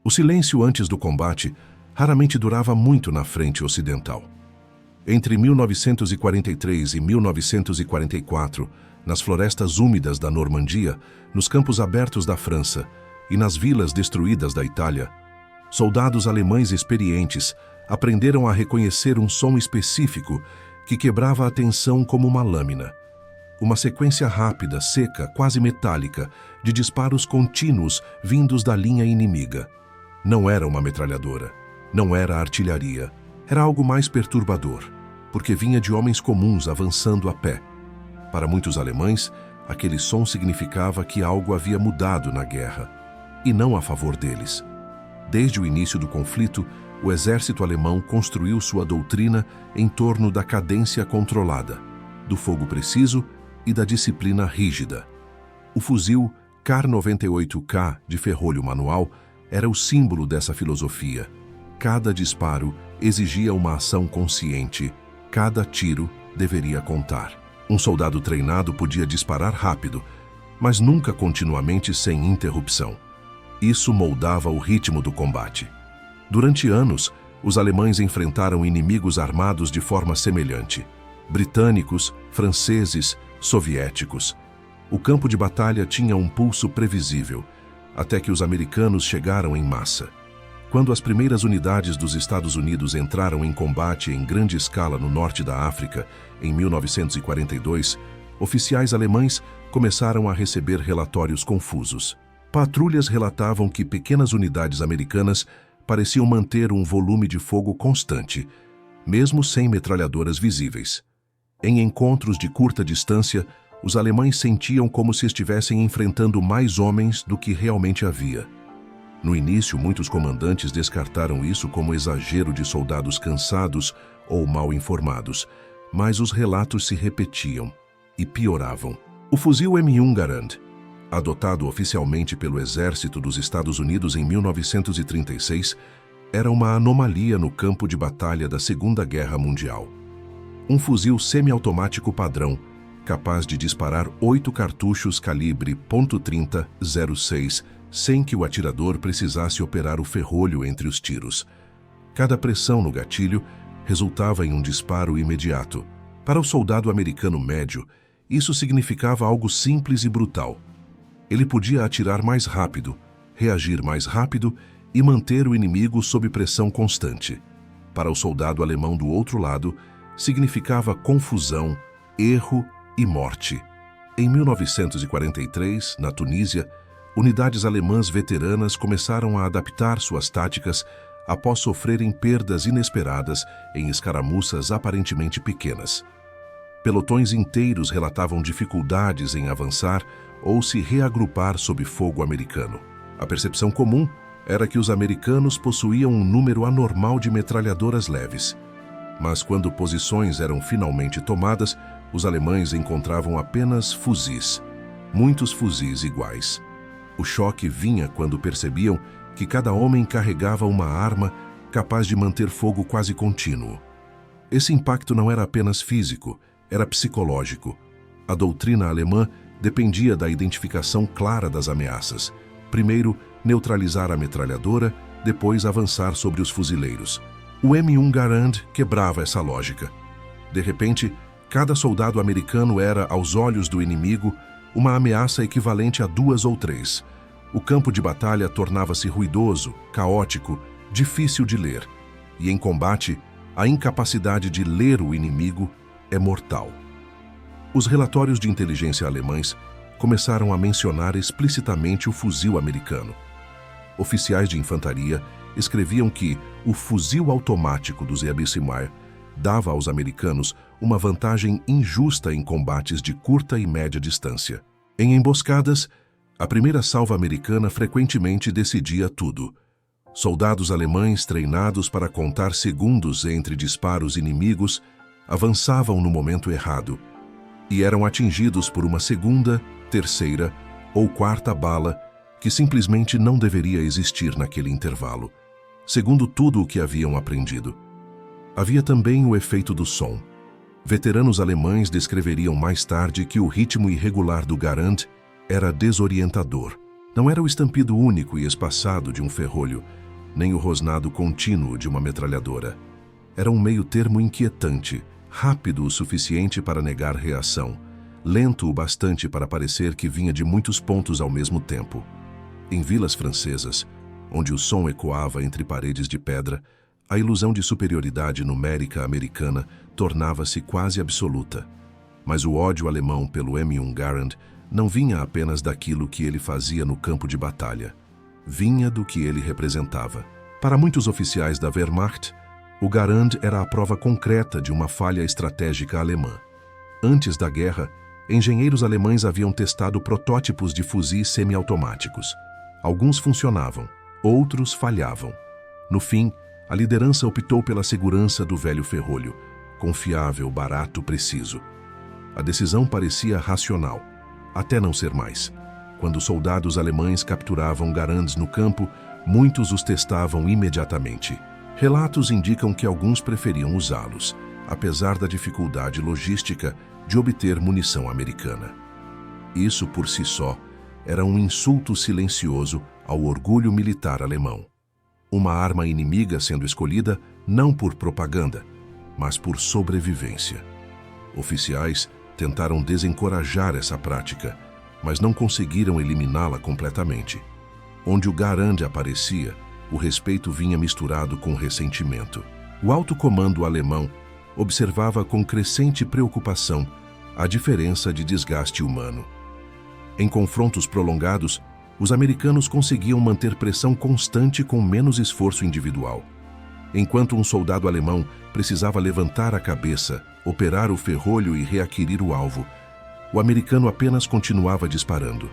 O silêncio antes do combate raramente durava muito na frente ocidental. Entre 1943 e 1944, nas florestas úmidas da Normandia, nos campos abertos da França e nas vilas destruídas da Itália, soldados alemães experientes aprenderam a reconhecer um som específico que quebrava a tensão como uma lâmina. Uma sequência rápida, seca, quase metálica, de disparos contínuos vindos da linha inimiga. Não era uma metralhadora, não era artilharia, era algo mais perturbador, porque vinha de homens comuns avançando a pé. Para muitos alemães, aquele som significava que algo havia mudado na guerra, e não a favor deles. Desde o início do conflito, o exército alemão construiu sua doutrina em torno da cadência controlada, do fogo preciso e da disciplina rígida. O fuzil Kar-98K de ferrolho manual era o símbolo dessa filosofia. Cada disparo exigia uma ação consciente, cada tiro deveria contar. Um soldado treinado podia disparar rápido, mas nunca continuamente sem interrupção. Isso moldava o ritmo do combate. Durante anos, os alemães enfrentaram inimigos armados de forma semelhante. Britânicos, franceses, soviéticos. O campo de batalha tinha um pulso previsível, até que os americanos chegaram em massa. Quando as primeiras unidades dos Estados Unidos entraram em combate em grande escala no norte da África, em 1942, oficiais alemães começaram a receber relatórios confusos. Patrulhas relatavam que pequenas unidades americanas pareciam manter um volume de fogo constante, mesmo sem metralhadoras visíveis. Em encontros de curta distância, os alemães sentiam como se estivessem enfrentando mais homens do que realmente havia. No início, muitos comandantes descartaram isso como exagero de soldados cansados ou mal informados, mas os relatos se repetiam e pioravam. O fuzil M1 Garand, adotado oficialmente pelo Exército dos Estados Unidos em 1936, era uma anomalia no campo de batalha da Segunda Guerra Mundial. Um fuzil semiautomático padrão, capaz de disparar 8 cartuchos calibre .30-06, sem que o atirador precisasse operar o ferrolho entre os tiros. Cada pressão no gatilho resultava em um disparo imediato. Para o soldado americano médio, isso significava algo simples e brutal. Ele podia atirar mais rápido, reagir mais rápido e manter o inimigo sob pressão constante. Para o soldado alemão do outro lado, significava confusão, erro e morte. Em 1943, na Tunísia, unidades alemãs veteranas começaram a adaptar suas táticas após sofrerem perdas inesperadas em escaramuças aparentemente pequenas. Pelotões inteiros relatavam dificuldades em avançar ou se reagrupar sob fogo americano. A percepção comum era que os americanos possuíam um número anormal de metralhadoras leves. Mas quando posições eram finalmente tomadas, os alemães encontravam apenas fuzis, muitos fuzis iguais. O choque vinha quando percebiam que cada homem carregava uma arma capaz de manter fogo quase contínuo. Esse impacto não era apenas físico, era psicológico. A doutrina alemã dependia da identificação clara das ameaças. Primeiro, neutralizar a metralhadora, depois avançar sobre os fuzileiros. O M1 Garand quebrava essa lógica. De repente, cada soldado americano era, aos olhos do inimigo, uma ameaça equivalente a 2 ou 3. O campo de batalha tornava-se ruidoso, caótico, difícil de ler. E em combate, a incapacidade de ler o inimigo é mortal. Os relatórios de inteligência alemães começaram a mencionar explicitamente o fuzil americano. Oficiais de infantaria escreviam que o fuzil automático dos Abwehrwaffen dava aos americanos uma vantagem injusta em combates de curta e média distância. Em emboscadas, a primeira salva americana frequentemente decidia tudo. Soldados alemães treinados para contar segundos entre disparos inimigos avançavam no momento errado e eram atingidos por uma segunda, terceira ou quarta bala que simplesmente não deveria existir naquele intervalo, segundo tudo o que haviam aprendido. Havia também o efeito do som. Veteranos alemães descreveriam mais tarde que o ritmo irregular do Garand era desorientador. Não era o estampido único e espaçado de um ferrolho, nem o rosnado contínuo de uma metralhadora. Era um meio-termo inquietante, rápido o suficiente para negar reação, lento o bastante para parecer que vinha de muitos pontos ao mesmo tempo. Em vilas francesas, onde o som ecoava entre paredes de pedra, a ilusão de superioridade numérica americana tornava-se quase absoluta. Mas o ódio alemão pelo M1 Garand não vinha apenas daquilo que ele fazia no campo de batalha. Vinha do que ele representava. Para muitos oficiais da Wehrmacht, o Garand era a prova concreta de uma falha estratégica alemã. Antes da guerra, engenheiros alemães haviam testado protótipos de fuzis semiautomáticos. Alguns funcionavam, outros falhavam. No fim, a liderança optou pela segurança do velho ferrolho, confiável, barato, preciso. A decisão parecia racional, até não ser mais. Quando soldados alemães capturavam Garands no campo, muitos os testavam imediatamente. Relatos indicam que alguns preferiam usá-los, apesar da dificuldade logística de obter munição americana. Isso, por si só, era um insulto silencioso ao orgulho militar alemão. Uma arma inimiga sendo escolhida não por propaganda, mas por sobrevivência. Oficiais tentaram desencorajar essa prática, mas não conseguiram eliminá-la completamente. Onde o Garand aparecia, o respeito vinha misturado com ressentimento. O alto comando alemão observava com crescente preocupação a diferença de desgaste humano. Em confrontos prolongados, os americanos conseguiam manter pressão constante com menos esforço individual. Enquanto um soldado alemão precisava levantar a cabeça, operar o ferrolho e readquirir o alvo, o americano apenas continuava disparando.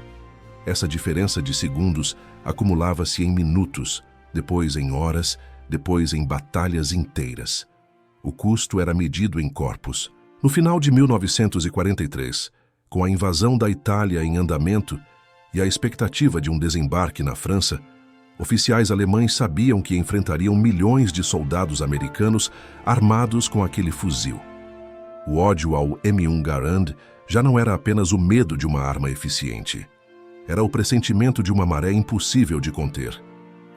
Essa diferença de segundos acumulava-se em minutos, depois em horas, depois em batalhas inteiras. O custo era medido em corpos. No final de 1943, com a invasão da Itália em andamento e a expectativa de um desembarque na França, oficiais alemães sabiam que enfrentariam milhões de soldados americanos armados com aquele fuzil. O ódio ao M1 Garand já não era apenas o medo de uma arma eficiente. Era o pressentimento de uma maré impossível de conter.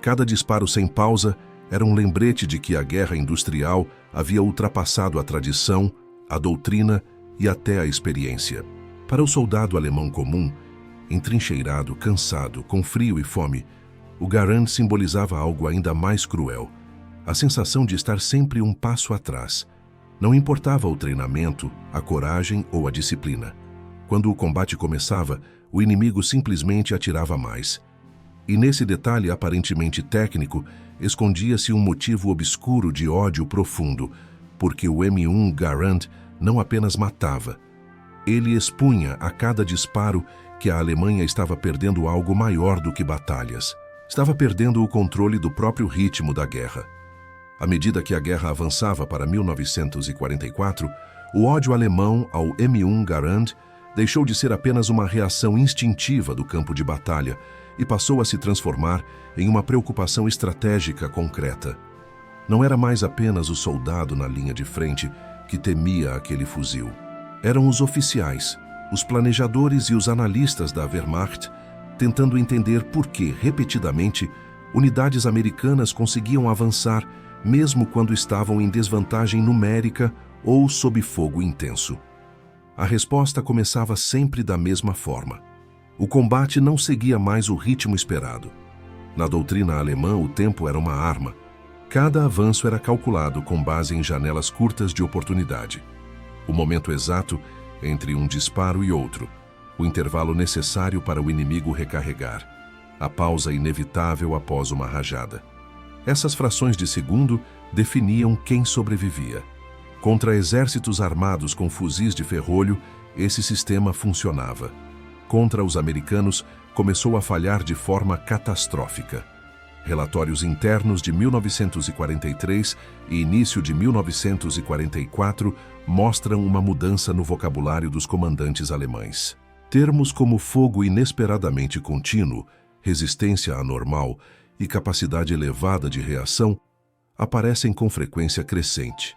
Cada disparo sem pausa era um lembrete de que a guerra industrial havia ultrapassado a tradição, a doutrina e até a experiência. Para o soldado alemão comum, entrincheirado, cansado, com frio e fome, o Garand simbolizava algo ainda mais cruel, a sensação de estar sempre um passo atrás. Não importava o treinamento, a coragem ou a disciplina. Quando o combate começava, o inimigo simplesmente atirava mais. E nesse detalhe aparentemente técnico, escondia-se um motivo obscuro de ódio profundo, porque o M1 Garand não apenas matava. Ele expunha a cada disparo que a Alemanha estava perdendo algo maior do que batalhas. Estava perdendo o controle do próprio ritmo da guerra. À medida que a guerra avançava para 1944, o ódio alemão ao M1 Garand deixou de ser apenas uma reação instintiva do campo de batalha e passou a se transformar em uma preocupação estratégica concreta. Não era mais apenas o soldado na linha de frente que temia aquele fuzil. Eram os oficiais, os planejadores e os analistas da Wehrmacht tentando entender por que, repetidamente, unidades americanas conseguiam avançar mesmo quando estavam em desvantagem numérica ou sob fogo intenso. A resposta começava sempre da mesma forma. O combate não seguia mais o ritmo esperado. Na doutrina alemã, o tempo era uma arma. Cada avanço era calculado com base em janelas curtas de oportunidade. O momento exato entre um disparo e outro. O intervalo necessário para o inimigo recarregar. A pausa inevitável após uma rajada. Essas frações de segundo definiam quem sobrevivia. Contra exércitos armados com fuzis de ferrolho, esse sistema funcionava. Contra os americanos, começou a falhar de forma catastrófica. Relatórios internos de 1943 e início de 1944 mostram uma mudança no vocabulário dos comandantes alemães. Termos como fogo inesperadamente contínuo, resistência anormal e capacidade elevada de reação aparecem com frequência crescente.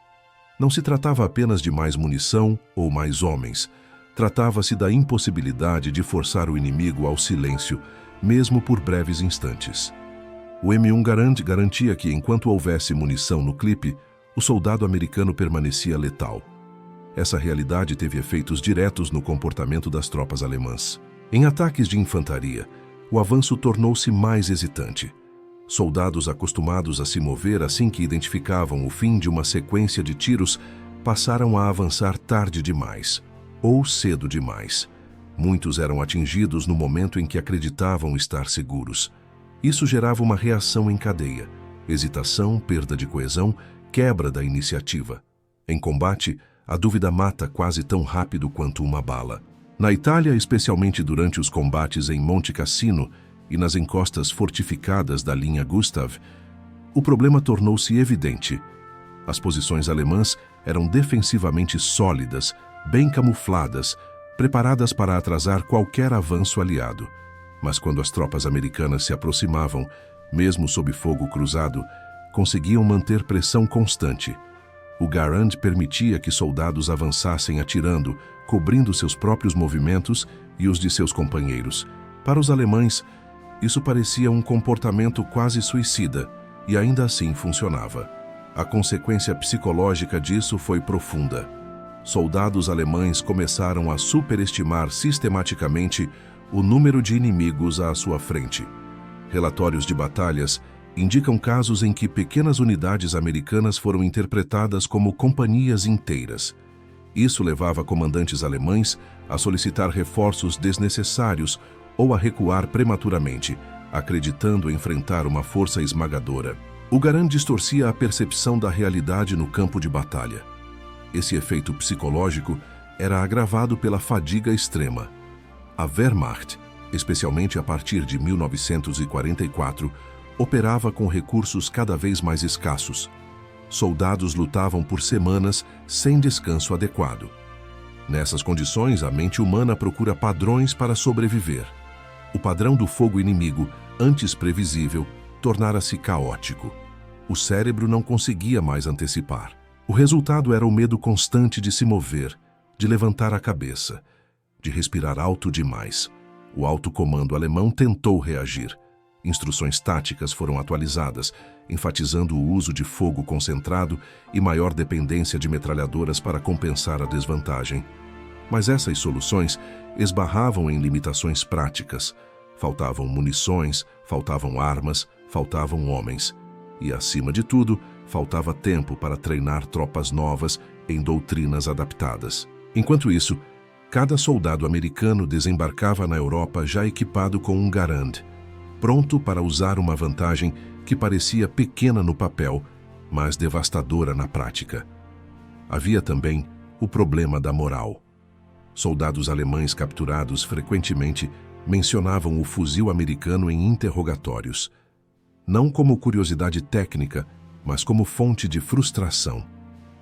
Não se tratava apenas de mais munição ou mais homens. Tratava-se da impossibilidade de forçar o inimigo ao silêncio, mesmo por breves instantes. O M1 Garand garantia que, enquanto houvesse munição no clipe, o soldado americano permanecia letal. Essa realidade teve efeitos diretos no comportamento das tropas alemãs. Em ataques de infantaria, o avanço tornou-se mais hesitante. Soldados acostumados a se mover assim que identificavam o fim de uma sequência de tiros passaram a avançar tarde demais, ou cedo demais. Muitos eram atingidos no momento em que acreditavam estar seguros. Isso gerava uma reação em cadeia: hesitação, perda de coesão, quebra da iniciativa. Em combate, a dúvida mata quase tão rápido quanto uma bala. Na Itália, especialmente durante os combates em Monte Cassino e nas encostas fortificadas da linha Gustav, o problema tornou-se evidente. As posições alemãs eram defensivamente sólidas, bem camufladas, preparadas para atrasar qualquer avanço aliado. Mas quando as tropas americanas se aproximavam, mesmo sob fogo cruzado, conseguiam manter pressão constante. O Garand permitia que soldados avançassem atirando, cobrindo seus próprios movimentos e os de seus companheiros. Para os alemães, isso parecia um comportamento quase suicida, e ainda assim funcionava. A consequência psicológica disso foi profunda. Soldados alemães começaram a superestimar sistematicamente o número de inimigos à sua frente. Relatórios de batalhas indicam casos em que pequenas unidades americanas foram interpretadas como companhias inteiras. Isso levava comandantes alemães a solicitar reforços desnecessários ou a recuar prematuramente, acreditando enfrentar uma força esmagadora. O Garand distorcia a percepção da realidade no campo de batalha. Esse efeito psicológico era agravado pela fadiga extrema. A Wehrmacht, especialmente a partir de 1944, operava com recursos cada vez mais escassos. Soldados lutavam por semanas sem descanso adequado. Nessas condições, a mente humana procura padrões para sobreviver. O padrão do fogo inimigo, antes previsível, tornara-se caótico. O cérebro não conseguia mais antecipar. O resultado era o medo constante de se mover, de levantar a cabeça, de respirar alto demais. O alto comando alemão tentou reagir. Instruções táticas foram atualizadas, enfatizando o uso de fogo concentrado e maior dependência de metralhadoras para compensar a desvantagem. Mas essas soluções esbarravam em limitações práticas. Faltavam munições, faltavam armas, faltavam homens. E, acima de tudo, faltava tempo para treinar tropas novas em doutrinas adaptadas. Enquanto isso, cada soldado americano desembarcava na Europa já equipado com um Garand, pronto para usar uma vantagem que parecia pequena no papel, mas devastadora na prática. Havia também o problema da moral. Soldados alemães capturados frequentemente mencionavam o fuzil americano em interrogatórios, não como curiosidade técnica, mas como fonte de frustração.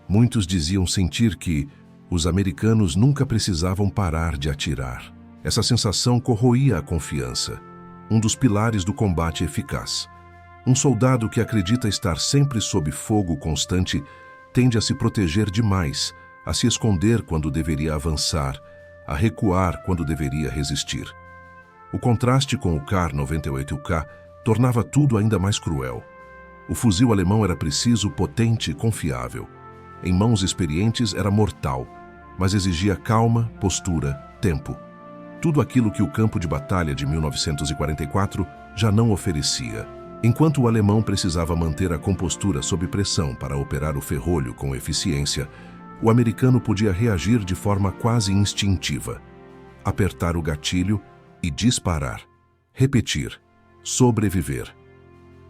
Muitos diziam sentir que os americanos nunca precisavam parar de atirar. Essa sensação corroía a confiança, um dos pilares do combate eficaz. Um soldado que acredita estar sempre sob fogo constante tende a se proteger demais, a se esconder quando deveria avançar, a recuar quando deveria resistir. O contraste com o Kar-98K tornava tudo ainda mais cruel. O fuzil alemão era preciso, potente e confiável. Em mãos experientes era mortal, mas exigia calma, postura, tempo. Tudo aquilo que o campo de batalha de 1944 já não oferecia. Enquanto o alemão precisava manter a compostura sob pressão para operar o ferrolho com eficiência, o americano podia reagir de forma quase instintiva. Apertar o gatilho e disparar. Repetir. Sobreviver.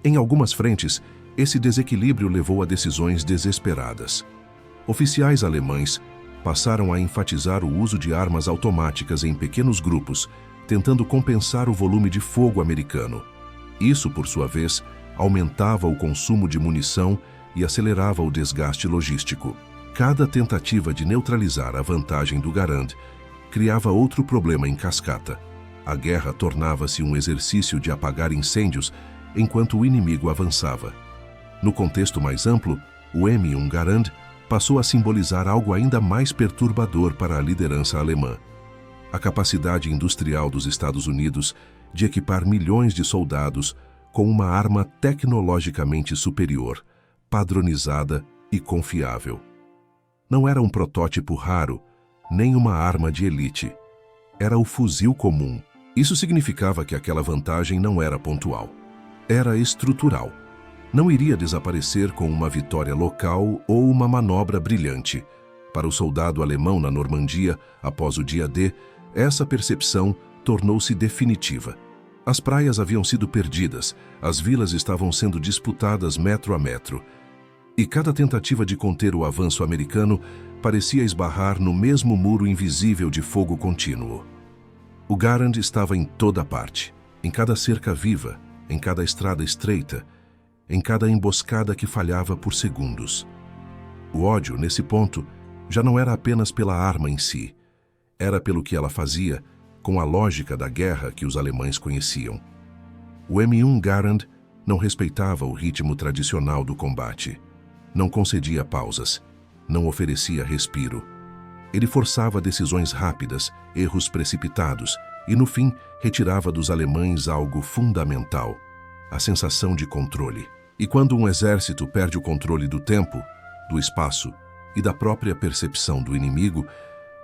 Em algumas frentes, esse desequilíbrio levou a decisões desesperadas. Oficiais alemães passaram a enfatizar o uso de armas automáticas em pequenos grupos, tentando compensar o volume de fogo americano. Isso, por sua vez, aumentava o consumo de munição e acelerava o desgaste logístico. Cada tentativa de neutralizar a vantagem do Garand criava outro problema em cascata. A guerra tornava-se um exercício de apagar incêndios enquanto o inimigo avançava. No contexto mais amplo, o M1 Garand passou a simbolizar algo ainda mais perturbador para a liderança alemã. A capacidade industrial dos Estados Unidos de equipar milhões de soldados com uma arma tecnologicamente superior, padronizada e confiável. Não era um protótipo raro, nem uma arma de elite. Era o fuzil comum. Isso significava que aquela vantagem não era pontual. Era estrutural. Não iria desaparecer com uma vitória local ou uma manobra brilhante. Para o soldado alemão na Normandia, após o dia D, essa percepção tornou-se definitiva. As praias haviam sido perdidas, as vilas estavam sendo disputadas metro a metro, e cada tentativa de conter o avanço americano parecia esbarrar no mesmo muro invisível de fogo contínuo. O Garand estava em toda parte, em cada cerca viva, em cada estrada estreita, em cada emboscada que falhava por segundos. O ódio, nesse ponto, já não era apenas pela arma em si, era pelo que ela fazia com a lógica da guerra que os alemães conheciam. O M1 Garand não respeitava o ritmo tradicional do combate, não concedia pausas, não oferecia respiro. Ele forçava decisões rápidas, erros precipitados e, no fim, retirava dos alemães algo fundamental, a sensação de controle. E quando um exército perde o controle do tempo, do espaço e da própria percepção do inimigo,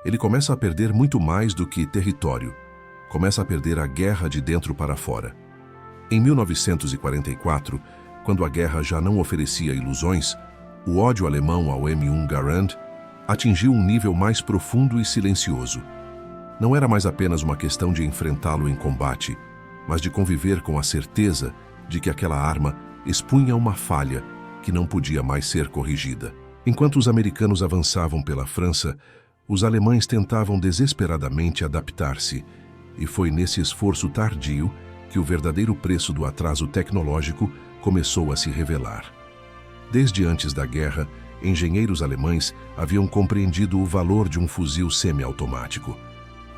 ele começa a perder muito mais do que território. Começa a perder a guerra de dentro para fora. Em 1944, quando a guerra já não oferecia ilusões, o ódio alemão ao M1 Garand atingiu um nível mais profundo e silencioso. Não era mais apenas uma questão de enfrentá-lo em combate, mas de conviver com a certeza de que aquela arma expunha uma falha que não podia mais ser corrigida. Enquanto os americanos avançavam pela França, os alemães tentavam desesperadamente adaptar-se, e foi nesse esforço tardio que o verdadeiro preço do atraso tecnológico começou a se revelar. Desde antes da guerra, engenheiros alemães haviam compreendido o valor de um fuzil semiautomático.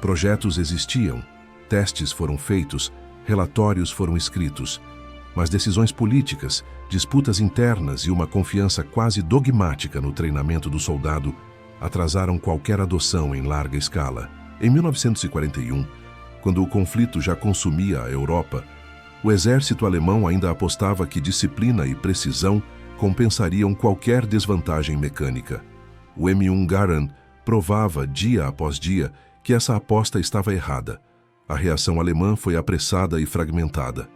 Projetos existiam, testes foram feitos, relatórios foram escritos, mas decisões políticas, disputas internas e uma confiança quase dogmática no treinamento do soldado atrasaram qualquer adoção em larga escala. Em 1941, quando o conflito já consumia a Europa, o exército alemão ainda apostava que disciplina e precisão compensariam qualquer desvantagem mecânica. O M1 Garand provava, dia após dia, que essa aposta estava errada. A reação alemã foi apressada e fragmentada.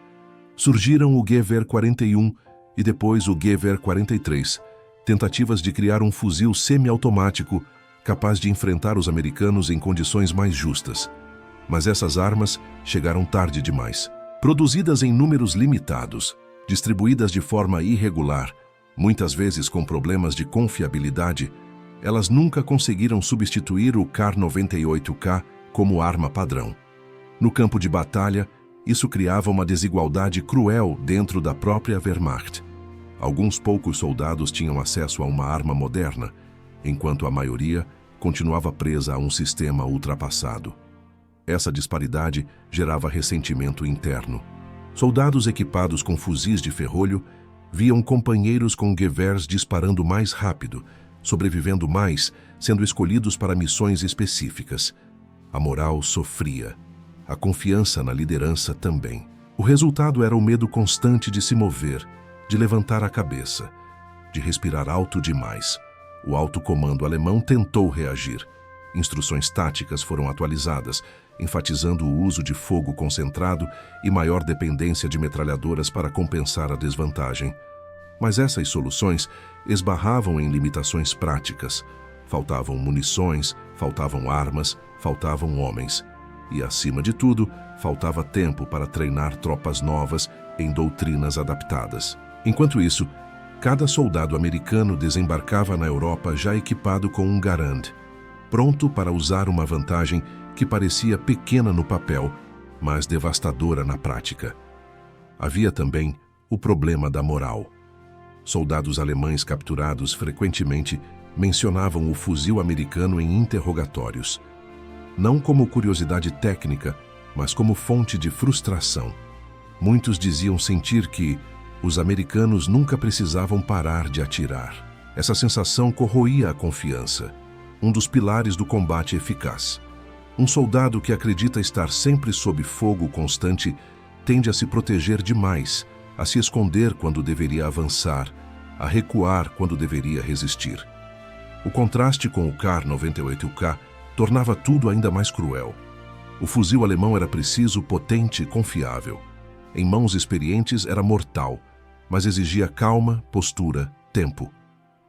Surgiram o Gewehr 41 e depois o Gewehr 43, tentativas de criar um fuzil semiautomático capaz de enfrentar os americanos em condições mais justas. Mas essas armas chegaram tarde demais. Produzidas em números limitados, distribuídas de forma irregular, muitas vezes com problemas de confiabilidade, elas nunca conseguiram substituir o Kar-98K como arma padrão. No campo de batalha, isso criava uma desigualdade cruel dentro da própria Wehrmacht. Alguns poucos soldados tinham acesso a uma arma moderna, enquanto a maioria continuava presa a um sistema ultrapassado. Essa disparidade gerava ressentimento interno. Soldados equipados com fuzis de ferrolho viam companheiros com Gewehrs disparando mais rápido, sobrevivendo mais, sendo escolhidos para missões específicas. A moral sofria. A confiança na liderança também. O resultado era o medo constante de se mover, de levantar a cabeça, de respirar alto demais. O alto comando alemão tentou reagir. Instruções táticas foram atualizadas, enfatizando o uso de fogo concentrado e maior dependência de metralhadoras para compensar a desvantagem. Mas essas soluções esbarravam em limitações práticas. Faltavam munições, faltavam armas, faltavam homens. E, acima de tudo, faltava tempo para treinar tropas novas em doutrinas adaptadas. Enquanto isso, cada soldado americano desembarcava na Europa já equipado com um Garand, pronto para usar uma vantagem que parecia pequena no papel, mas devastadora na prática. Havia também o problema da moral. Soldados alemães capturados frequentemente mencionavam o fuzil americano em interrogatórios, não como curiosidade técnica, mas como fonte de frustração. Muitos diziam sentir que os americanos nunca precisavam parar de atirar. Essa sensação corroía a confiança, um dos pilares do combate eficaz. Um soldado que acredita estar sempre sob fogo constante tende a se proteger demais, a se esconder quando deveria avançar, a recuar quando deveria resistir. O contraste com o Kar-98K tornava tudo ainda mais cruel. O fuzil alemão era preciso, potente e confiável. Em mãos experientes era mortal, mas exigia calma, postura, tempo.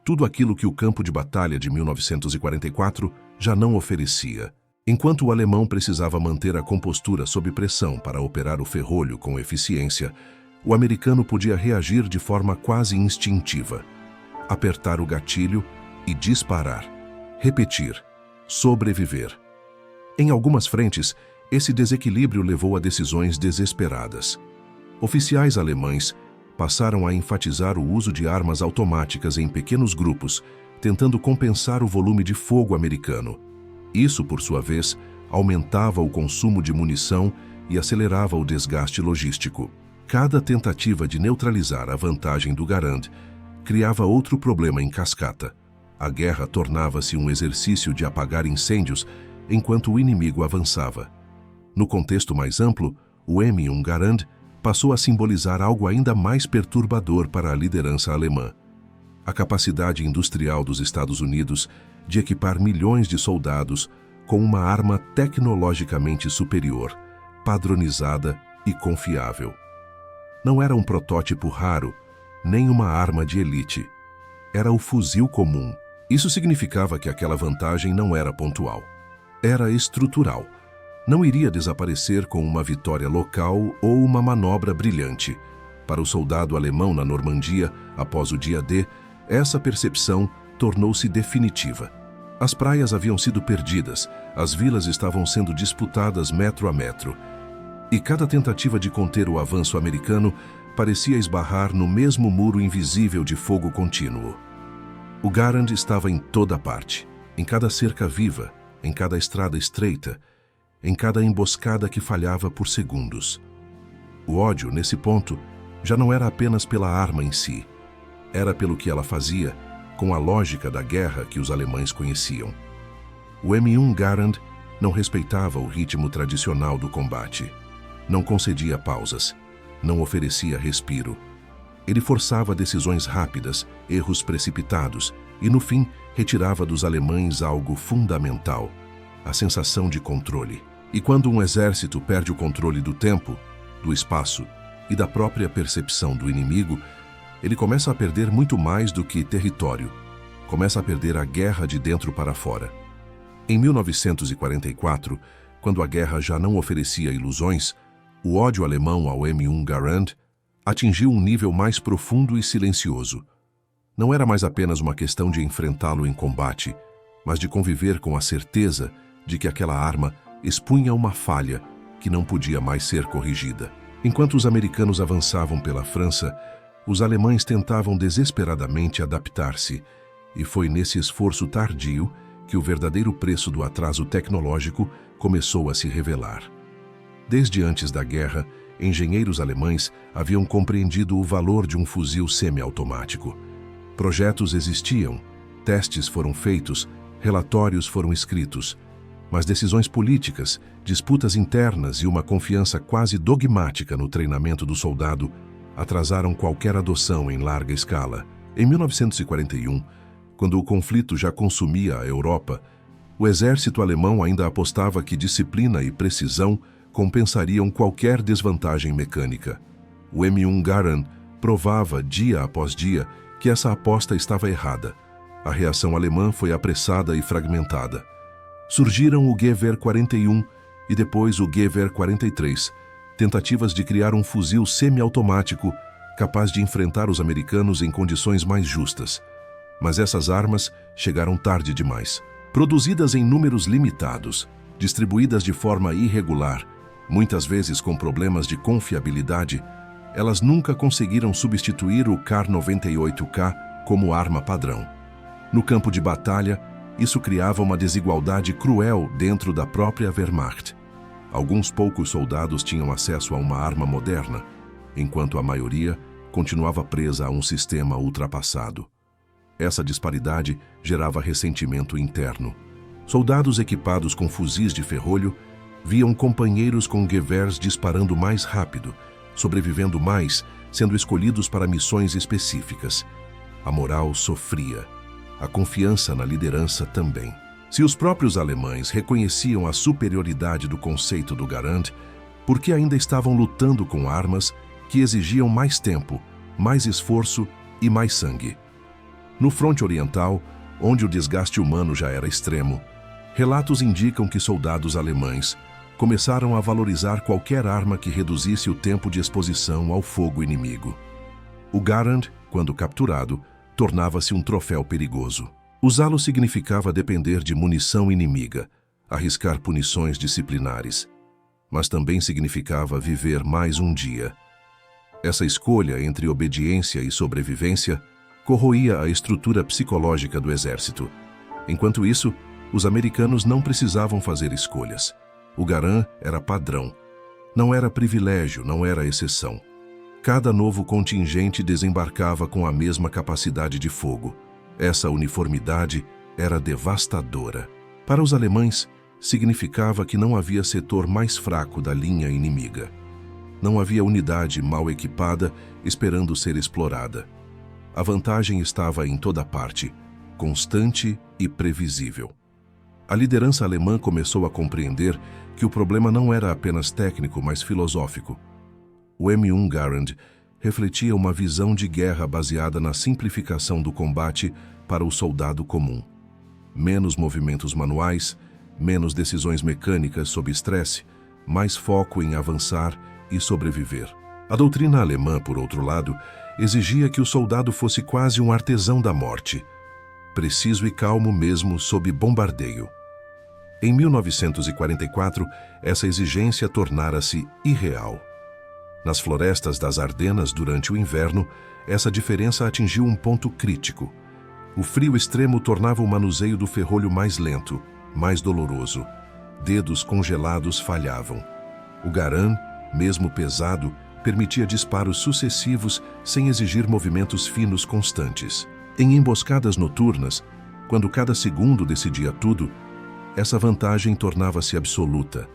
Tudo aquilo que o campo de batalha de 1944 já não oferecia. Enquanto o alemão precisava manter a compostura sob pressão para operar o ferrolho com eficiência, o americano podia reagir de forma quase instintiva. Apertar o gatilho e disparar. Repetir. Sobreviver. Em algumas frentes, esse desequilíbrio levou a decisões desesperadas. Oficiais alemães passaram a enfatizar o uso de armas automáticas em pequenos grupos, tentando compensar o volume de fogo americano. Isso, por sua vez, aumentava o consumo de munição e acelerava o desgaste logístico. Cada tentativa de neutralizar a vantagem do Garand criava outro problema em cascata. A guerra tornava-se um exercício de apagar incêndios enquanto o inimigo avançava. No contexto mais amplo, o M1 Garand passou a simbolizar algo ainda mais perturbador para a liderança alemã: a capacidade industrial dos Estados Unidos de equipar milhões de soldados com uma arma tecnologicamente superior, padronizada e confiável. Não era um protótipo raro, nem uma arma de elite. Era o fuzil comum. Isso significava que aquela vantagem não era pontual. Era estrutural. Não iria desaparecer com uma vitória local ou uma manobra brilhante. Para o soldado alemão na Normandia, após o dia D, essa percepção tornou-se definitiva. As praias haviam sido perdidas, as vilas estavam sendo disputadas metro a metro, e cada tentativa de conter o avanço americano parecia esbarrar no mesmo muro invisível de fogo contínuo. O Garand estava em toda parte, em cada cerca viva, em cada estrada estreita, em cada emboscada que falhava por segundos. O ódio, nesse ponto, já não era apenas pela arma em si. Era pelo que ela fazia, com a lógica da guerra que os alemães conheciam. O M1 Garand não respeitava o ritmo tradicional do combate. Não concedia pausas. Não oferecia respiro. Ele forçava decisões rápidas, erros precipitados e, no fim, retirava dos alemães algo fundamental: a sensação de controle. E quando um exército perde o controle do tempo, do espaço e da própria percepção do inimigo, ele começa a perder muito mais do que território. Começa a perder a guerra de dentro para fora. Em 1944, quando a guerra já não oferecia ilusões, o ódio alemão ao M1 Garand atingiu um nível mais profundo e silencioso. Não era mais apenas uma questão de enfrentá-lo em combate, mas de conviver com a certeza de que aquela arma expunha uma falha que não podia mais ser corrigida. Enquanto os americanos avançavam pela França, os alemães tentavam desesperadamente adaptar-se, e foi nesse esforço tardio que o verdadeiro preço do atraso tecnológico começou a se revelar. Desde antes da guerra, engenheiros alemães haviam compreendido o valor de um fuzil semiautomático. Projetos existiam, testes foram feitos, relatórios foram escritos, mas decisões políticas, disputas internas e uma confiança quase dogmática no treinamento do soldado atrasaram qualquer adoção em larga escala. Em 1941, quando o conflito já consumia a Europa, o exército alemão ainda apostava que disciplina e precisão compensariam qualquer desvantagem mecânica. O M1 Garand provava, dia após dia, que essa aposta estava errada. A reação alemã foi apressada e fragmentada. Surgiram o Gewehr 41 e depois o Gewehr 43, tentativas de criar um fuzil semiautomático capaz de enfrentar os americanos em condições mais justas. Mas essas armas chegaram tarde demais. Produzidas em números limitados, distribuídas de forma irregular, muitas vezes com problemas de confiabilidade, elas nunca conseguiram substituir o Kar-98K como arma padrão. No campo de batalha, isso criava uma desigualdade cruel dentro da própria Wehrmacht. Alguns poucos soldados tinham acesso a uma arma moderna, enquanto a maioria continuava presa a um sistema ultrapassado. Essa disparidade gerava ressentimento interno. Soldados equipados com fuzis de ferrolho Viam companheiros com Gewehrs disparando mais rápido, sobrevivendo mais, sendo escolhidos para missões específicas. A moral sofria. A confiança na liderança também. Se os próprios alemães reconheciam a superioridade do conceito do Garand, por que ainda estavam lutando com armas que exigiam mais tempo, mais esforço e mais sangue? No fronte oriental, onde o desgaste humano já era extremo, relatos indicam que soldados alemães começaram a valorizar qualquer arma que reduzisse o tempo de exposição ao fogo inimigo. O Garand, quando capturado, tornava-se um troféu perigoso. Usá-lo significava depender de munição inimiga, arriscar punições disciplinares, mas também significava viver mais um dia. Essa escolha entre obediência e sobrevivência corroía a estrutura psicológica do exército. Enquanto isso, os americanos não precisavam fazer escolhas. O Garand era padrão. Não era privilégio, não era exceção. Cada novo contingente desembarcava com a mesma capacidade de fogo. Essa uniformidade era devastadora. Para os alemães, significava que não havia setor mais fraco da linha inimiga. Não havia unidade mal equipada esperando ser explorada. A vantagem estava em toda parte, constante e previsível. A liderança alemã começou a compreender que o problema não era apenas técnico, mas filosófico. O M1 Garand refletia uma visão de guerra baseada na simplificação do combate para o soldado comum. Menos movimentos manuais, menos decisões mecânicas sob estresse, mais foco em avançar e sobreviver. A doutrina alemã, por outro lado, exigia que o soldado fosse quase um artesão da morte, preciso e calmo mesmo sob bombardeio. Em 1944, essa exigência tornara-se irreal. Nas florestas das Ardenas, durante o inverno, essa diferença atingiu um ponto crítico. O frio extremo tornava o manuseio do ferrolho mais lento, mais doloroso. Dedos congelados falhavam. O Garand, mesmo pesado, permitia disparos sucessivos sem exigir movimentos finos constantes. Em emboscadas noturnas, quando cada segundo decidia tudo, essa vantagem tornava-se absoluta.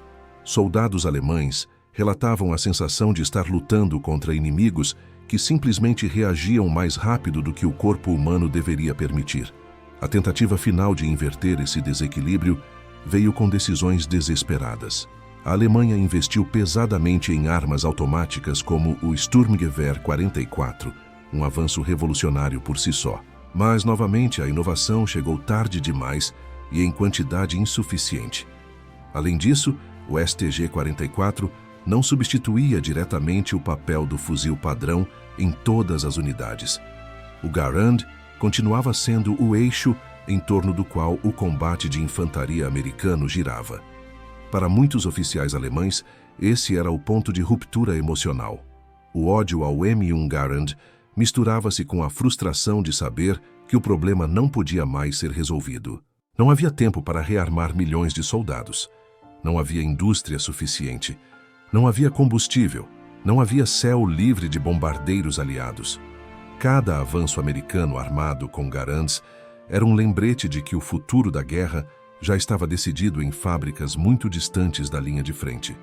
Soldados alemães relatavam a sensação de estar lutando contra inimigos que simplesmente reagiam mais rápido do que o corpo humano deveria permitir. A tentativa final de inverter esse desequilíbrio veio com decisões desesperadas. A Alemanha investiu pesadamente em armas automáticas como o Sturmgewehr 44, um avanço revolucionário por si só. Mas, novamente, a inovação chegou tarde demais e em quantidade insuficiente. Além disso, o STG-44 não substituía diretamente o papel do fuzil padrão em todas as unidades. O Garand continuava sendo o eixo em torno do qual o combate de infantaria americano girava. Para muitos oficiais alemães, esse era o ponto de ruptura emocional. O ódio ao M1 Garand misturava-se com a frustração de saber que o problema não podia mais ser resolvido. Não havia tempo para rearmar milhões de soldados. Não havia indústria suficiente. Não havia combustível. Não havia céu livre de bombardeiros aliados. Cada avanço americano armado com Garands era um lembrete de que o futuro da guerra já estava decidido em fábricas muito distantes da linha de frente.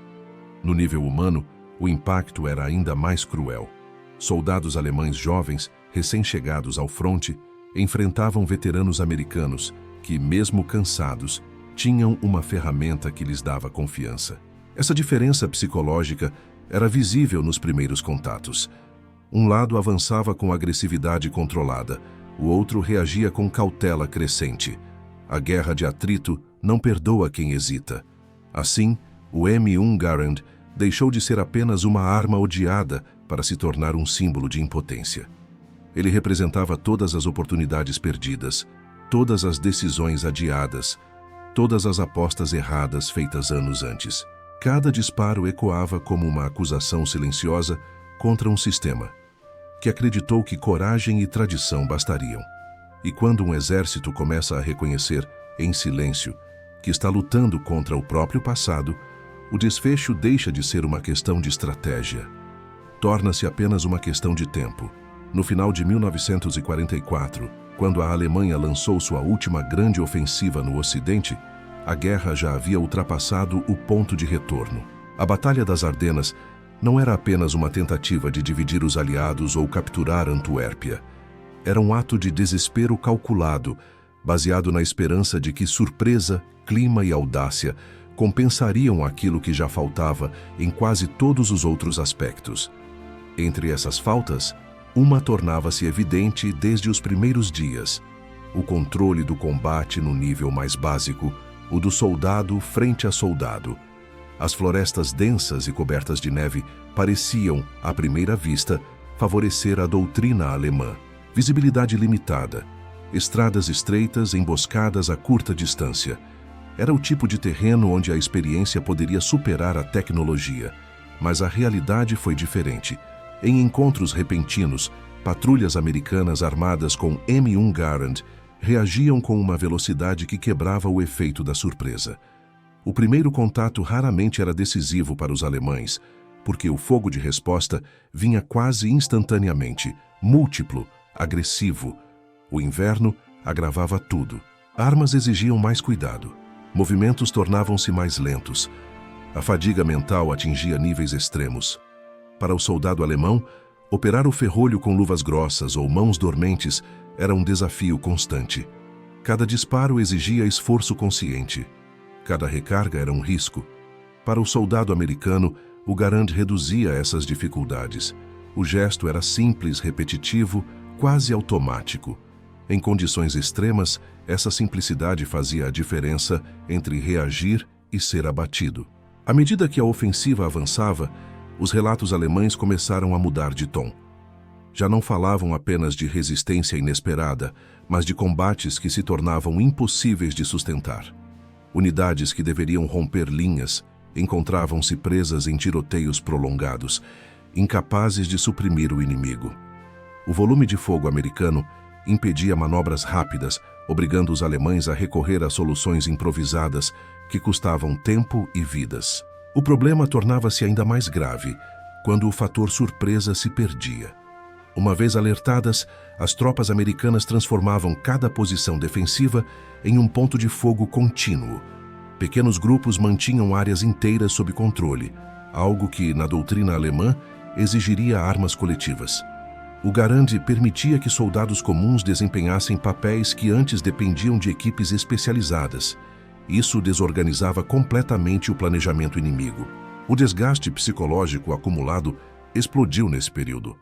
No nível humano, o impacto era ainda mais cruel. Soldados alemães jovens, recém-chegados ao fronte, enfrentavam veteranos americanos que, mesmo cansados, tinham uma ferramenta que lhes dava confiança. Essa diferença psicológica era visível nos primeiros contatos. Um lado avançava com agressividade controlada, o outro reagia com cautela crescente. A guerra de atrito não perdoa quem hesita. Assim, o M1 Garand deixou de ser apenas uma arma odiada para se tornar um símbolo de impotência. Ele representava todas as oportunidades perdidas, todas as decisões adiadas, todas as apostas erradas feitas anos antes. Cada disparo ecoava como uma acusação silenciosa contra um sistema que acreditou que coragem e tradição bastariam. E quando um exército começa a reconhecer, em silêncio, que está lutando contra o próprio passado, o desfecho deixa de ser uma questão de estratégia. Torna-se apenas uma questão de tempo. No final de 1944, quando a Alemanha lançou sua última grande ofensiva no Ocidente, a guerra já havia ultrapassado o ponto de retorno. A Batalha das Ardenas não era apenas uma tentativa de dividir os aliados ou capturar Antuérpia. Era um ato de desespero calculado, baseado na esperança de que surpresa, clima e audácia compensariam aquilo que já faltava em quase todos os outros aspectos. Entre essas faltas, uma tornava-se evidente desde os primeiros dias: o controle do combate no nível mais básico, o do soldado frente a soldado. As florestas densas e cobertas de neve pareciam, à primeira vista, favorecer a doutrina alemã. Visibilidade limitada, estradas estreitas, emboscadas a curta distância. Era o tipo de terreno onde a experiência poderia superar a tecnologia. Mas a realidade foi diferente. Em encontros repentinos, patrulhas americanas armadas com M1 Garand reagiam com uma velocidade que quebrava o efeito da surpresa. O primeiro contato raramente era decisivo para os alemães, porque o fogo de resposta vinha quase instantaneamente, múltiplo, agressivo. O inverno agravava tudo. Armas exigiam mais cuidado. Movimentos tornavam-se mais lentos. A fadiga mental atingia níveis extremos. Para o soldado alemão, operar o ferrolho com luvas grossas ou mãos dormentes era um desafio constante. Cada disparo exigia esforço consciente. Cada recarga era um risco. Para o soldado americano, o Garand reduzia essas dificuldades. O gesto era simples, repetitivo, quase automático. Em condições extremas, essa simplicidade fazia a diferença entre reagir e ser abatido. À medida que a ofensiva avançava, os relatos alemães começaram a mudar de tom. Já não falavam apenas de resistência inesperada, mas de combates que se tornavam impossíveis de sustentar. Unidades que deveriam romper linhas encontravam-se presas em tiroteios prolongados, incapazes de suprimir o inimigo. O volume de fogo americano impedia manobras rápidas, obrigando os alemães a recorrer a soluções improvisadas que custavam tempo e vidas. O problema tornava-se ainda mais grave quando o fator surpresa se perdia. Uma vez alertadas, as tropas americanas transformavam cada posição defensiva em um ponto de fogo contínuo. Pequenos grupos mantinham áreas inteiras sob controle, algo que, na doutrina alemã, exigiria armas coletivas. O Garand permitia que soldados comuns desempenhassem papéis que antes dependiam de equipes especializadas. Isso desorganizava completamente o planejamento inimigo. O desgaste psicológico acumulado explodiu nesse período.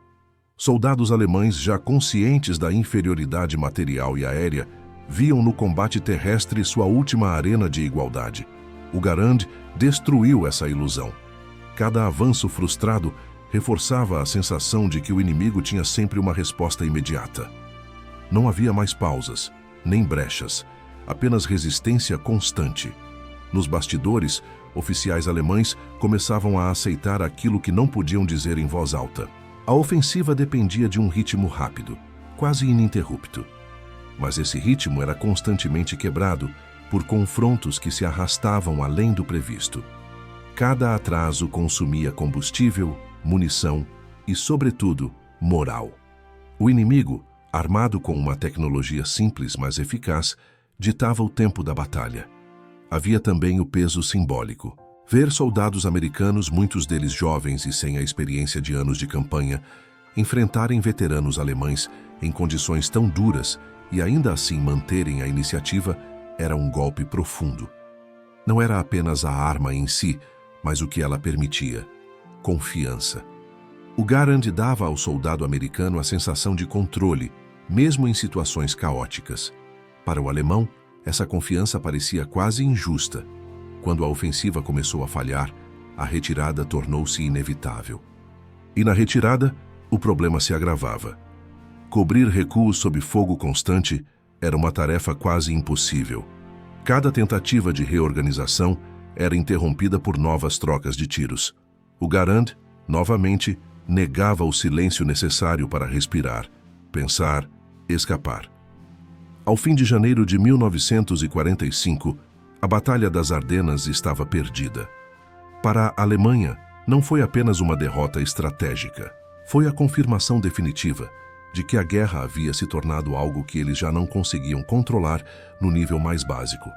Soldados alemães, já conscientes da inferioridade material e aérea, viam no combate terrestre sua última arena de igualdade. O Garand destruiu essa ilusão. Cada avanço frustrado reforçava a sensação de que o inimigo tinha sempre uma resposta imediata. Não havia mais pausas, nem brechas, apenas resistência constante. Nos bastidores, oficiais alemães começavam a aceitar aquilo que não podiam dizer em voz alta. A ofensiva dependia de um ritmo rápido, quase ininterrupto. Mas esse ritmo era constantemente quebrado por confrontos que se arrastavam além do previsto. Cada atraso consumia combustível, munição e, sobretudo, moral. O inimigo, armado com uma tecnologia simples mas eficaz, ditava o tempo da batalha. Havia também o peso simbólico. Ver soldados americanos, muitos deles jovens e sem a experiência de anos de campanha, enfrentarem veteranos alemães em condições tão duras e ainda assim manterem a iniciativa era um golpe profundo. Não era apenas a arma em si, mas o que ela permitia: confiança. O Garand dava ao soldado americano a sensação de controle, mesmo em situações caóticas. Para o alemão, essa confiança parecia quase injusta. Quando a ofensiva começou a falhar, a retirada tornou-se inevitável. E na retirada, o problema se agravava. Cobrir recuos sob fogo constante era uma tarefa quase impossível. Cada tentativa de reorganização era interrompida por novas trocas de tiros. O Garand, novamente, negava o silêncio necessário para respirar, pensar, escapar. Ao fim de janeiro de 1945, a Batalha das Ardenas estava perdida. Para a Alemanha, não foi apenas uma derrota estratégica. Foi a confirmação definitiva de que a guerra havia se tornado algo que eles já não conseguiam controlar no nível mais básico.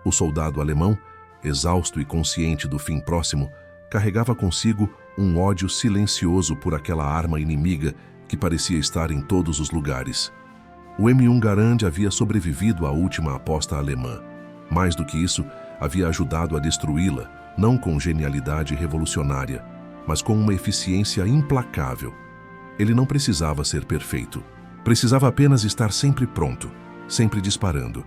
O soldado alemão, exausto e consciente do fim próximo, carregava consigo um ódio silencioso por aquela arma inimiga que parecia estar em todos os lugares. O M1 Garand havia sobrevivido à última aposta alemã. Mais do que isso, havia ajudado a destruí-la, não com genialidade revolucionária, mas com uma eficiência implacável. Ele não precisava ser perfeito. Precisava apenas estar sempre pronto, sempre disparando,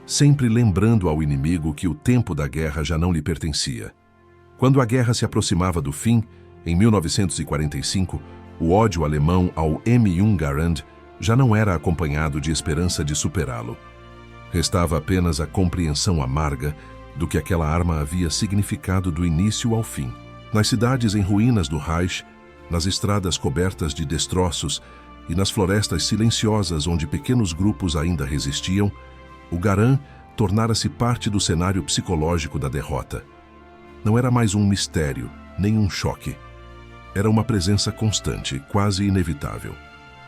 sempre lembrando ao inimigo que o tempo da guerra já não lhe pertencia. Quando a guerra se aproximava do fim, em 1945, o ódio alemão ao M1 Garand já não era acompanhado de esperança de superá-lo. Restava apenas a compreensão amarga do que aquela arma havia significado do início ao fim. Nas cidades em ruínas do Reich, nas estradas cobertas de destroços e nas florestas silenciosas onde pequenos grupos ainda resistiam, o Garand tornara-se parte do cenário psicológico da derrota. Não era mais um mistério, nem um choque. Era uma presença constante, quase inevitável.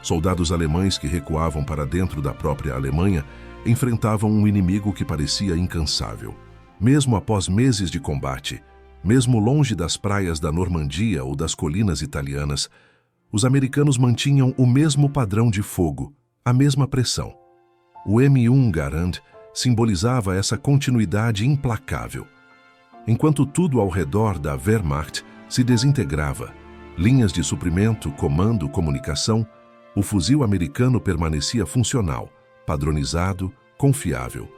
Soldados alemães que recuavam para dentro da própria Alemanha enfrentavam um inimigo que parecia incansável. Mesmo após meses de combate, mesmo longe das praias da Normandia ou das colinas italianas, os americanos mantinham o mesmo padrão de fogo, a mesma pressão. O M1 Garand simbolizava essa continuidade implacável. Enquanto tudo ao redor da Wehrmacht se desintegrava, linhas de suprimento, comando, comunicação, o fuzil americano permanecia funcional, padronizado, confiável.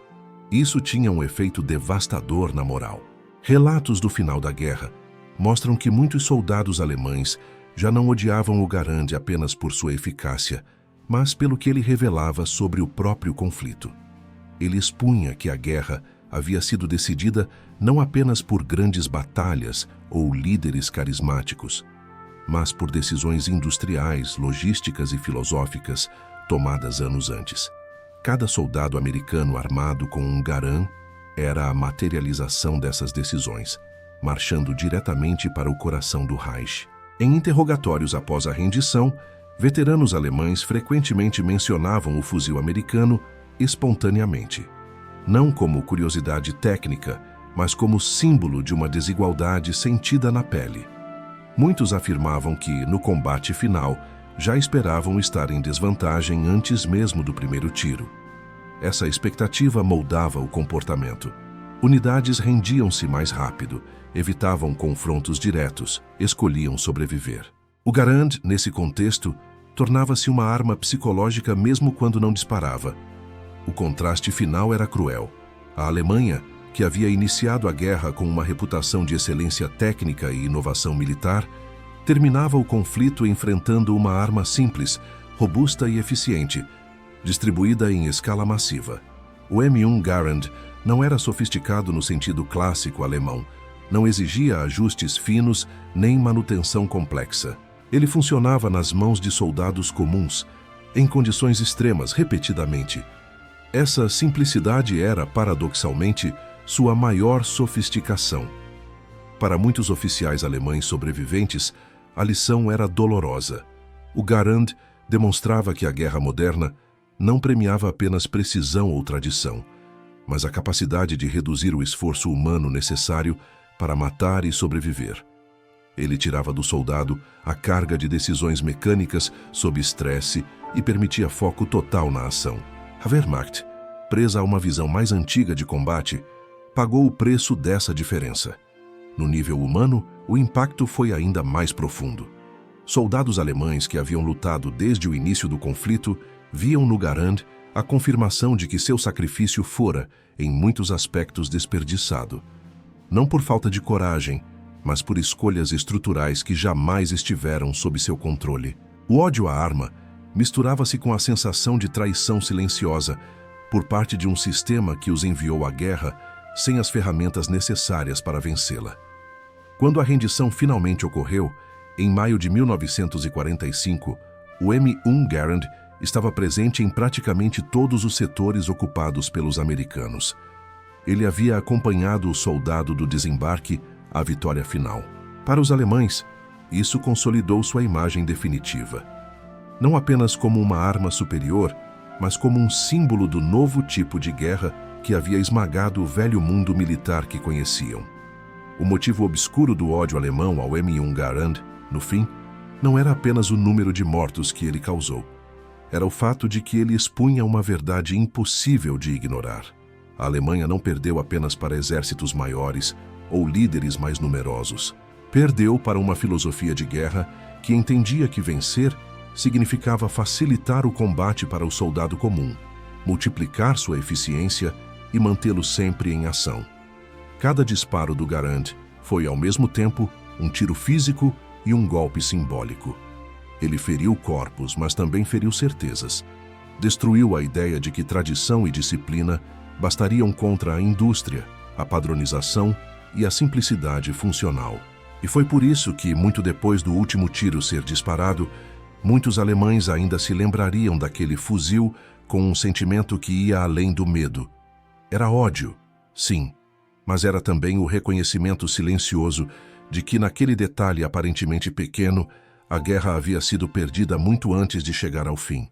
Isso tinha um efeito devastador na moral. Relatos do final da guerra mostram que muitos soldados alemães já não odiavam o Garand apenas por sua eficácia, mas pelo que ele revelava sobre o próprio conflito. Ele expunha que a guerra havia sido decidida não apenas por grandes batalhas ou líderes carismáticos, mas por decisões industriais, logísticas e filosóficas tomadas anos antes. Cada soldado americano armado com um Garand era a materialização dessas decisões, marchando diretamente para o coração do Reich. Em interrogatórios após a rendição, veteranos alemães frequentemente mencionavam o fuzil americano espontaneamente, não como curiosidade técnica, mas como símbolo de uma desigualdade sentida na pele. Muitos afirmavam que, no combate final, já esperavam estar em desvantagem antes mesmo do primeiro tiro. Essa expectativa moldava o comportamento. Unidades rendiam-se mais rápido, evitavam confrontos diretos, escolhiam sobreviver. O Garand, nesse contexto, tornava-se uma arma psicológica mesmo quando não disparava. O contraste final era cruel. A Alemanha, que havia iniciado a guerra com uma reputação de excelência técnica e inovação militar, terminava o conflito enfrentando uma arma simples, robusta e eficiente, distribuída em escala massiva. O M1 Garand não era sofisticado no sentido clássico alemão, não exigia ajustes finos nem manutenção complexa. Ele funcionava nas mãos de soldados comuns, em condições extremas, repetidamente. Essa simplicidade era, paradoxalmente, sua maior sofisticação. Para muitos oficiais alemães sobreviventes, a lição era dolorosa. O Garand demonstrava que a guerra moderna não premiava apenas precisão ou tradição, mas a capacidade de reduzir o esforço humano necessário para matar e sobreviver. Ele tirava do soldado a carga de decisões mecânicas sob estresse e permitia foco total na ação. A Wehrmacht, presa a uma visão mais antiga de combate, pagou o preço dessa diferença. No nível humano, o impacto foi ainda mais profundo. Soldados alemães que haviam lutado desde o início do conflito viam no Garand a confirmação de que seu sacrifício fora, em muitos aspectos, desperdiçado. Não por falta de coragem, mas por escolhas estruturais que jamais estiveram sob seu controle. O ódio à arma misturava-se com a sensação de traição silenciosa por parte de um sistema que os enviou à guerra sem as ferramentas necessárias para vencê-la. Quando a rendição finalmente ocorreu, em maio de 1945, o M1 Garand estava presente em praticamente todos os setores ocupados pelos americanos. Ele havia acompanhado o soldado do desembarque à vitória final. Para os alemães, isso consolidou sua imagem definitiva. Não apenas como uma arma superior, mas como um símbolo do novo tipo de guerra que havia esmagado o velho mundo militar que conheciam. O motivo obscuro do ódio alemão ao M1 Garand, no fim, não era apenas o número de mortos que ele causou. Era o fato de que ele expunha uma verdade impossível de ignorar. A Alemanha não perdeu apenas para exércitos maiores ou líderes mais numerosos. Perdeu para uma filosofia de guerra que entendia que vencer significava facilitar o combate para o soldado comum, multiplicar sua eficiência e mantê-lo sempre em ação. Cada disparo do Garand foi, ao mesmo tempo, um tiro físico e um golpe simbólico. Ele feriu corpos, mas também feriu certezas. Destruiu a ideia de que tradição e disciplina bastariam contra a indústria, a padronização e a simplicidade funcional. E foi por isso que, muito depois do último tiro ser disparado, muitos alemães ainda se lembrariam daquele fuzil com um sentimento que ia além do medo. Era ódio, sim, mas era também o reconhecimento silencioso de que naquele detalhe aparentemente pequeno, a guerra havia sido perdida muito antes de chegar ao fim.